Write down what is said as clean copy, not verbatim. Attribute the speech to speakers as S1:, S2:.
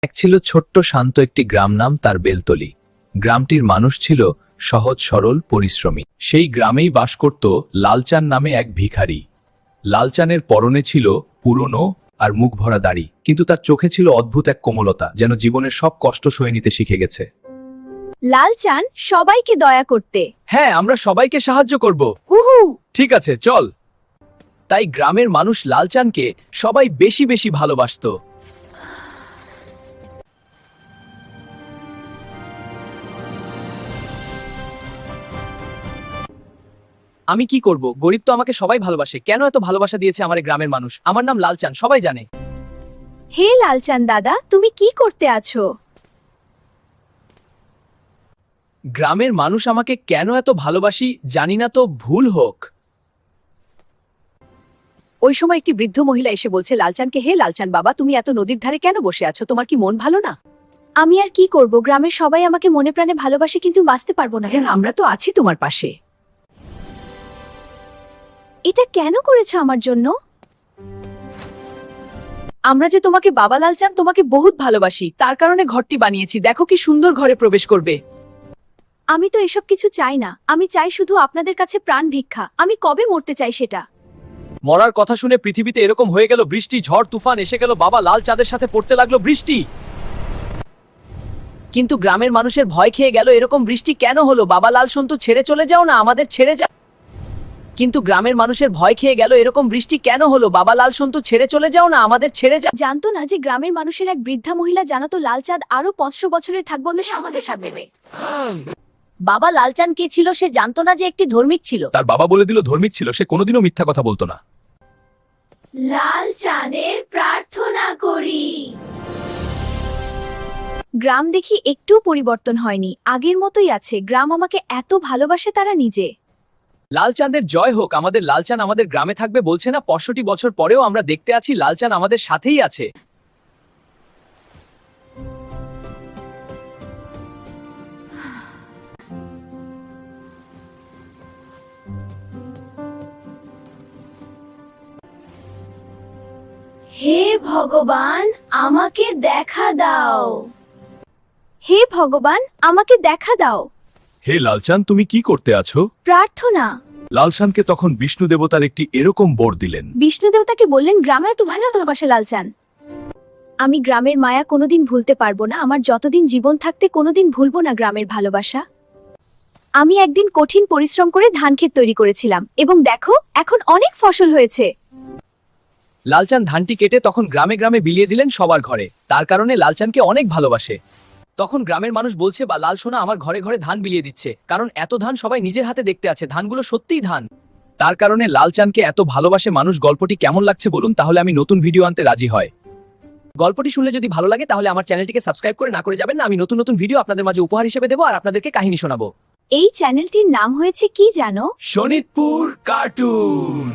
S1: এক ছিল ছোট্ট শান্ত একটি গ্রাম, নাম তার বেলতলি। গ্রামটির মানুষ ছিল সহজ সরল পরিশ্রমী। সেই গ্রামেই বাস করত লালচান নামে এক ভিখারি। লালচানের পরনে ছিল পুরনো আর মুখ ভরা দাড়ি, কিন্তু তার চোখে ছিল অদ্ভুত এক কোমলতা, যেন জীবনের সব কষ্ট সয়ে নিতে শিখে গেছে।
S2: লালচান সবাইকে দয়া করতে।
S1: হ্যাঁ, আমরা সবাইকে সাহায্য করব। ঠিক আছে, চল। তাই গ্রামের মানুষ লালচানকে সবাই বেশি বেশি ভালোবাসতো। আমি কি করব? গরিব তো আমাকে সবাই ভালোবাসে। কেন এত ভালোবাসা দিয়েছে আমার গ্রামের মানুষ? আমার নাম লালচান, সবাই জানে।
S2: হে লালচান দাদা, তুমি কি করতে আছো?
S1: গ্রামের মানুষ আমাকে কেন এত ভালোবাসি জানি না, তো ভুল হোক।
S2: ওই সময় একটি বৃদ্ধ মহিলা এসে বলছে লালচানকে, হে লালচান বাবা, তুমি এত নদীর ধারে কেন বসে আছো? তোমার কি মন ভালো না? আমি আর কি করব, গ্রামের সবাই আমাকে মনে প্রাণে ভালোবাসে, কিন্তু বাঁচতে পারবো না। আমরা তো আছি তোমার পাশে। এটা কেন করেছো আমার জন্য? আমরা যে তোমাকে বাবা লালচান তোমাকে বহুত ভালোবাসি, তার কারণে ঘরটি বানিয়েছি। দেখো কি সুন্দর ঘরে প্রবেশ করবে। আমি তো এসব কিছু চাই না, আমি চাই শুধু আপনাদের কাছে প্রাণ ভিক্ষা। আমি কবে মরতে চাই সেটা।
S1: মরার কথা শুনে পৃথিবীতে এরকম হয়ে গেল, বৃষ্টি ঝড় তুফান এসে গেল, বাবা লাল চাঁদের সাথে পড়তে লাগলো বৃষ্টি। কিন্তু গ্রামের মানুষের ভয় খেয়ে গেল, এরকম বৃষ্টি কেন হলো? বাবা লাল সন্তু ছেড়ে চলে যাও না, আমাদের ছেড়ে যাও। কিন্তু গ্রামের মানুষের ভয় খেয়ে গেল, এরকম বৃষ্টি কেন হলো? বাবা লাল সন্তু ছেড়ে চলে যাও না, আমাদের ছেড়ে যাও।
S2: জানতো না যে গ্রামের মানুষের এক বৃদ্ধা মহিলা জানাতো লালচাঁদ আরো 500 বছরের থাকবে বলে সে আমাদের সাথে দেবে। বাবা লালচাঁদ কে ছিল সে জানতো না যে একটি ধার্মিক ছিল।
S1: তার বাবা বলে দিল ধার্মিক ছিল, সে কোনোদিনও মিথ্যা কথা বলতো না।
S2: লালচাঁদের প্রার্থনা করি। গ্রাম দেখি একটু পরিবর্তন হয়নি, আগের মতোই আছে। গ্রাম আমাকে এত ভালোবাসে, তারা নিজে।
S1: লালচাঁদের জয় হোক। আমাদের লালচান আমাদের গ্রামে থাকবে বলছে না, 65 বছর পরেও আমরা দেখতে আছি লালচান আমাদের সাথেই আছে।
S2: হে ভগবান, আমাকে দেখা দাও। হে ভগবান, আমাকে দেখা দাও।
S1: হে লালচান, তুমি কি করতে আছো?
S2: প্রার্থনা।
S1: লালচানকে তখন বিষ্ণু দেবতার একটি এরকম বর দিলেন।
S2: বিষ্ণু দেবতাকে বললেন, গ্রামে তোমার ভালোবাসে লালচান। আমি গ্রামের মায়া কোনোদিন ভুলতে পারবো না। আমার যতদিন জীবন থাকতে কোনোদিন ভুলবো না গ্রামের ভালোবাসা। আমি একদিন কঠিন পরিশ্রম করে ধান ক্ষেত তৈরি করেছিলাম, এবং দেখো এখন অনেক ফসল হয়েছে।
S1: লালচান ধানটি কেটে তখন গ্রামে গ্রামে বিলিয়ে দিলেন সবার ঘরে। তার কারণে লালচানকে অনেক ভালোবাসে। তখন গ্রামের মানুষ বলছে, বা লাল সোনা আমার ঘরে ঘরে ধান বিলিয়ে দিচ্ছে, কারণ এত ধান সবাই নিজের হাতে দেখতে আছে, ধানগুলো সত্যিই ধান। তার কারণে লালচানকে এত ভালোবাসে মানুষ। গল্পটি কেমন লাগছে বলুন, তাহলে আমি নতুন ভিডিও আনতে রাজি হয়। গল্পটি শুনলে যদি ভালো লাগে তাহলে আমার চ্যানেলটিকে সাবস্ক্রাইব করে না করে যাবেন না। আমি নতুন নতুন ভিডিও আপনাদের মাঝে উপহার হিসেবে দেবো, আর আপনাদেরকে কাহিনী শোনাবো।
S2: এই চ্যানেলটির নাম হয়েছে কি জানো?
S1: শোনিতপুর কার্টুন।